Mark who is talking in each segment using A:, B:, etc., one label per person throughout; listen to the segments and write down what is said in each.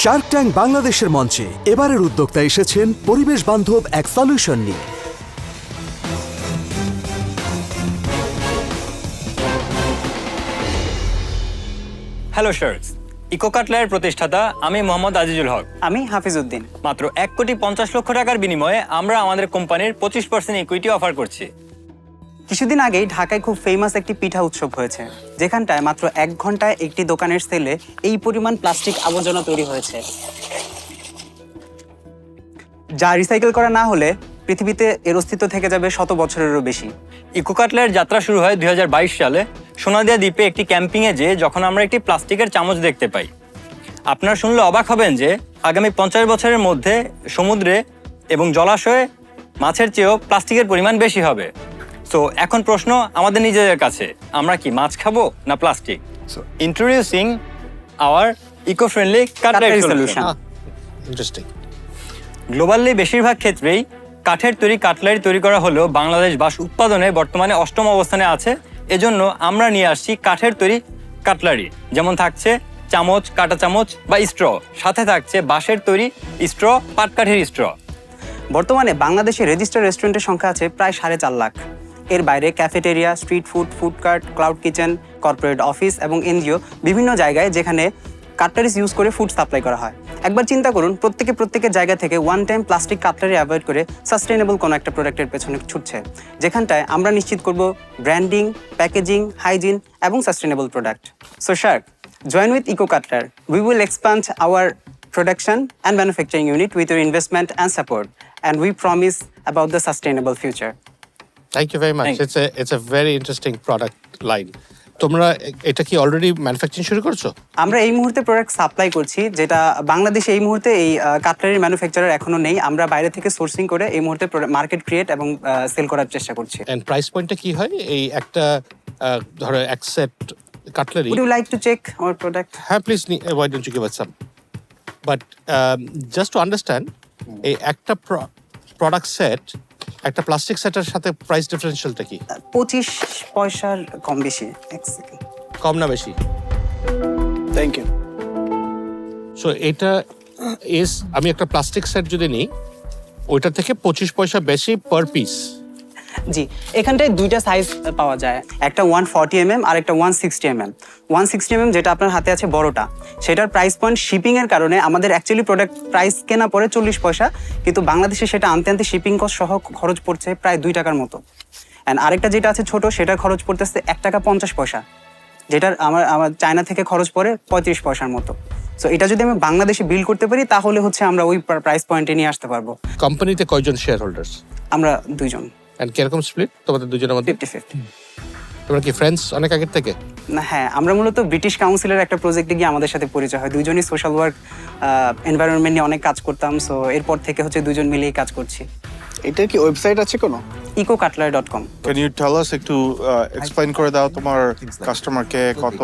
A: Shark tank বাংলাদেশের মঞ্চে এবারের উদ্যোক্তা এসেছেন পরিবেশ বান্ধব এক সলিউশন নিয়ে।
B: হ্যালো শার্কস, ইকো কাটলারের প্রতিষ্ঠাতা আমি মোহাম্মদ আজিজুল হক।
C: আমি হাফিজ উদ্দিন।
B: মাত্র 1,50,00,000 টাকার বিনিময়ে আমরা আমাদের কোম্পানির 25% ইকুইটি অফার করছি।
C: কিছুদিন আগেই ঢাকায় খুব ফেমাস একটি পিঠা উৎসব হয়েছে, যেখানটায় মাত্র 1 ঘন্টায় একটি দোকানের সেলে এই পরিমাণ প্লাস্টিক আবর্জনা তৈরি হয়েছে, যা রিসাইকেল করা না হলে পৃথিবীতে এর অস্তিত্ব থেকে যাবে 100 বছরেরও বেশি।
B: ইকো কাটলারের যাত্রা শুরু হয় 2022 সালে সোনাদিয়া দ্বীপে একটি ক্যাম্পিংয়ে যেয়ে, যখন আমরা একটি প্লাস্টিকের চামচ দেখতে পাই। আপনারা শুনলে অবাক হবেন যে আগামী 50 বছরের মধ্যে সমুদ্রে এবং জলাশয়ে মাছের চেয়েও প্লাস্টিকের পরিমাণ বেশি হবে। সো এখন প্রশ্ন আমাদের নিজেদের কাছে, আমরা কি মাছ খাবো না plastic? So introducing our eco friendly cutlery solution.
D: Interesting.
B: Globally বেশিরভাগ ক্ষেত্রেই কাঠের তৈরি কাটলারি তৈরি করা হলেও বাংলাদেশ বাঁশ উৎপাদনে বর্তমানে 8ম অবস্থানে আছে। এজন্য আমরা নিয়ে আসছি কাঠের তৈরি কাটলারি, যেমন থাকছে চামচ, কাঁটা চামচ বা স্ট্র, সাথে থাকছে বাঁশের তৈরি স্ট্র, পাটকাঠির স্ট্র।
C: বর্তমানে বাংলাদেশে রেজিস্টার্ড রেস্টুরেন্টের সংখ্যা আছে প্রায় 4.5 লাখ। এর বাইরে cafeteria, street food, food cart, cloud kitchen, corporate office এবং এনজিও বিভিন্ন জায়গায় যেখানে কাটলারিস ইউজ করে ফুড সাপ্লাই করা হয়। একবার চিন্তা করুন, প্রত্যেকের জায়গা থেকে one time plastic cutlery avoid করে সাস্টেনেবল কোনো একটা প্রোডাক্টের পেছনে ছুটছে, যেখানটায় আমরা নিশ্চিত করব ব্র্যান্ডিং, প্যাকেজিং, হাইজিন এবং sustainable product. So Shark, join with Eco Cutler. We will expand our production and manufacturing unit with your investment and support, and we promise about the sustainable future.
D: Thank you very much. It's a very interesting product line. তোমরা এটা কি already manufacturing শুরু করছো?
C: আমরা এই মুহূর্তে product supply করছি, যেটা বাংলাদেশে এই মুহূর্তে এই কাটলারির ম্যানুফ্যাকচারার এখনো নেই। আমরা বাইরে থেকে সোর্সিং করে এই মুহূর্তে মার্কেট ক্রিয়েট এবং সেল করার চেষ্টা করছি।
D: এন্ড প্রাইস পয়েন্টটা কি হয় এই একটা ধরো এক set cutlery?
C: Would you like to check our product?
D: হ্যাঁ please, why don't you give us some? But just to understand, এই একটা প্রোডাক্ট সেট একটা প্লাস্টিক সেটের সাথে প্রাইস ডিফারেন্সিয়ালটা কি?
C: 25 পয়সার কম বেশি।
D: কম না বেশি?
E: Thank you.
D: সো এটা ইজ, আমি একটা প্লাস্টিক সেট যদি নিই ওইটা থেকে 25 পয়সা বেশি পার পিস।
C: জি, এখানটায় দুইটা সাইজ পাওয়া যায়, একটা 140 mm আর একটা 160 mm। 160 mm যেটা আপনার হাতে আছে বড়টা, সেটার প্রাইস পয়েন্ট শিপিং এর কারণে আমাদের অ্যাকচুয়ালি প্রোডাক্ট প্রাইস কেনা পড়ে 40 পয়সা, কিন্তু বাংলাদেশে সেটা আনতে শিপিং কস্ট সহ খরচ পড়ছে প্রায় 2 টাকার মতো। অ্যান্ড আরেকটা যেটা আছে ছোট, সেটার খরচ পড়তেছে 1 টাকা 50 পয়সা, যেটার আমার চায়না থেকে খরচ পড়ে 35 পয়সার মতো। সো এটা যদি আমি বাংলাদেশে বিল করতে পারি তাহলে হচ্ছে আমরা ওই প্রাইস পয়েন্টে নিয়ে আসতে পারবো।
D: কোম্পানিতে কয়জন শেয়ার হোল্ডার্স?
C: আমরা 2 জন।
D: এন্ড কিরকম স্প্লিট তোমাদের দুজনের মধ্যে?
C: 50-50।
D: তোমরা কি ফ্রেন্ডস অনেক আগের থেকে?
C: না, হ্যাঁ, আমরা মূলত ব্রিটিশ কাউন্সিলের একটা প্রজেক্টে গিয়ে আমাদের সাথে পরিচয় হয়। দুজনই সোশ্যাল ওয়ার্ক, এনভায়রনমেন্ট নিয়ে অনেক কাজ করতাম। সো এরপর থেকে হচ্ছে দুজন মিলেই কাজ করছি।
E: এটার কি ওয়েবসাইট আছে কোনো?
C: ecocutler.com।
F: Can you tell us একটু এক্সপ্লেইন করে দাও তোমার কাস্টমারকে কত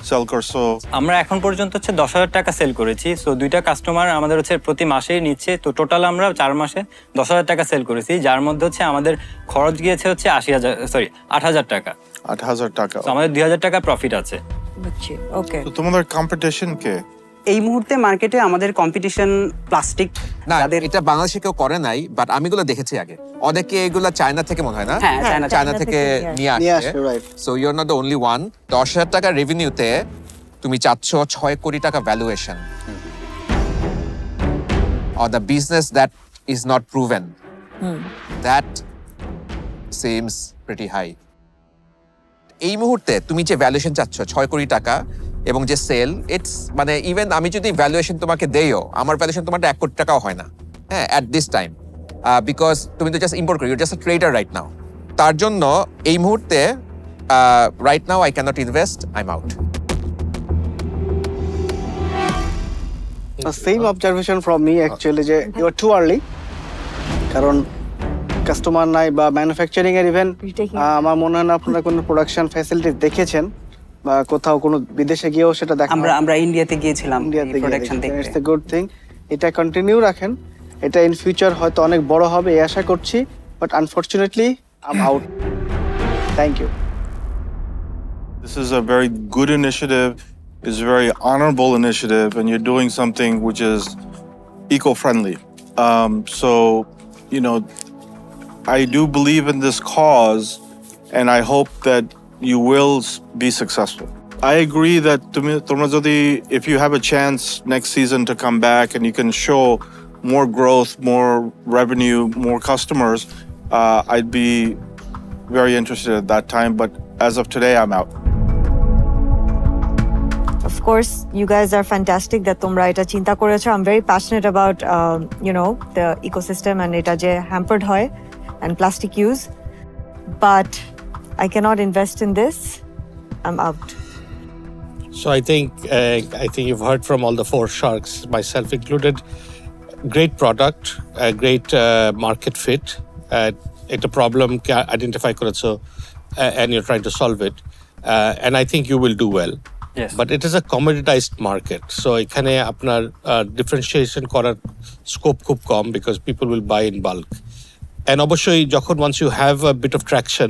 F: সেল করছো?
B: আমরা এখন পর্যন্ত হচ্ছে 10,000 টাকা সেল করেছি। সো 2টা কাস্টমার আমাদের হচ্ছে প্রতি মাসেই নিচ্ছে। তো টোটাল আমরা 4 মাসে 10,000 টাকা সেল করেছি, যার মধ্যে হচ্ছে আমাদের খরচ গিয়েছে হচ্ছে 8,000 টাকা।
F: 8,000 টাকা।
B: তো আমাদের 2,000 টাকা প্রফিট আছে।
G: ওকে।
F: তো তোমাদের কম্পিটিশন কে?
C: এই মুহূর্তে মার্কেটে আমাদের কম্পিটিশন প্লাস্টিক,
H: না,
C: যাদের
H: এটা বাংলাদেশে কেউ করে নাই, বাট আমি এগুলো দেখেছি আগে। অনেকে এগুলা চায়না থেকে মনে হয় না?
C: হ্যাঁ,
H: চায়না থেকে নিয়ে
E: নিয়ে
H: আসে।
E: আসে, right.
H: So you are not the only one. 10,000 টাকা রেভিনিউতে তুমি চাচ্ছ 6 কোটি টাকা valuation or the business that is not proven, that seems pretty high. এই মুহূর্তে তুমি যে ভ্যালুয়েশন চাচ্ছ 6 কোটি টাকা এবং যে সেল, ইটস মানে ইভেন আমি যদি ভ্যালুয়েশন তোমাকে দেইও, আমার ভ্যালুয়েশন তোমারটা 1 কোটি টাকাও হয় না, হ্যাঁ, অ্যাট দিস টাইম, বিকজ তুমি তো জাস্ট ইম্পোর্ট করি, you just a trader right now. তার জন্য এই মুহূর্তে right now I can't invest, I am out.
E: Same observation from me actually, যে ইউ আর টু আর্লি, কারণ কাস্টমার নাই বা ম্যানুফ্যাকচারিং এর ইভেন আমার মনে হয় না আপনারা কোনো প্রোডাকশন ফ্যাসিলিটি দেখেছেন বা কোথাও কোনো বিদেশে গিয়েও সেটা দেখা।
C: আমরা ইন্ডিয়াতে গিয়েছিলাম
E: ইন্ডিয়াতে
C: প্রোডাকশন দেখতে।
E: It's a good thing. এটা কন্টিনিউ রাখেন, এটা ইন ফিউচার হয়তো অনেক বড় হবে এই আশা করছি, but unfortunately I am out. Thank you.
F: This is a very good initiative. is a very honorable initiative, and you're doing something which is eco-friendly. So, you know, I do believe in this cause, and I hope that you will be successful. I agree that tomra jodi, if you have a chance next season to come back and you can show more growth, more revenue, more customers, I'd be very interested at that time. But as of today, I'm out.
G: Of course, you guys are fantastic that তোমরা এটা চিন্তা করেছো. I'm very passionate about the ecosystem and এটা যে hampered হয় and plastic use. But I cannot invest in this. I'm out.
D: So I think you've heard from all the four sharks, myself included. Great product, a great market fit. It's a problem identify করেছো, and you're trying to solve it. And I think you will do well.
B: Yes.
D: But it is a commoditized market. So এখানে আপনার differentiation করার scope খুব কম because people will buy in bulk. And অবশ্যই যখন once you have a bit of traction,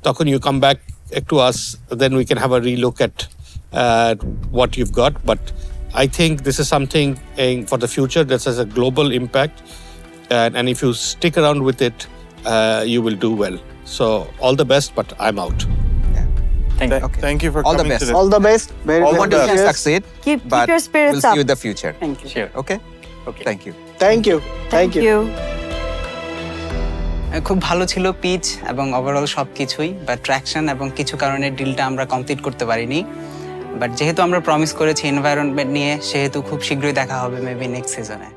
D: তখন you come back to us, then we can have a relook at what you've got. But I think this is something for the future that has a global impact. And if you stick around with it, you will do well. So all the best, but I'm out.
B: Thank you.
F: Thank you for
H: All the
F: coming
H: best.
F: today.
E: All the best. Very,
H: I
E: very
H: want you to
E: cheers.
H: succeed,
G: Keep
H: but
G: your spirits
H: we'll see you
G: up.
H: in the future.
C: Thank you
B: Sure.
H: Okay?
B: Okay.
H: Thank you.
E: Thank you. Thank you.
C: খুব ভালো ছিল pitch এবং overall সব কিছুই, but traction এবং কিছু কারণে ডিলটা আমরা কমপ্লিট করতে পারিনি। বাট যেহেতু আমরা প্রমিস করেছি এনভায়রনমেন্ট নিয়ে, সেহেতু খুব শীঘ্রই দেখা হবে মেবি নেক্সট সিজনে।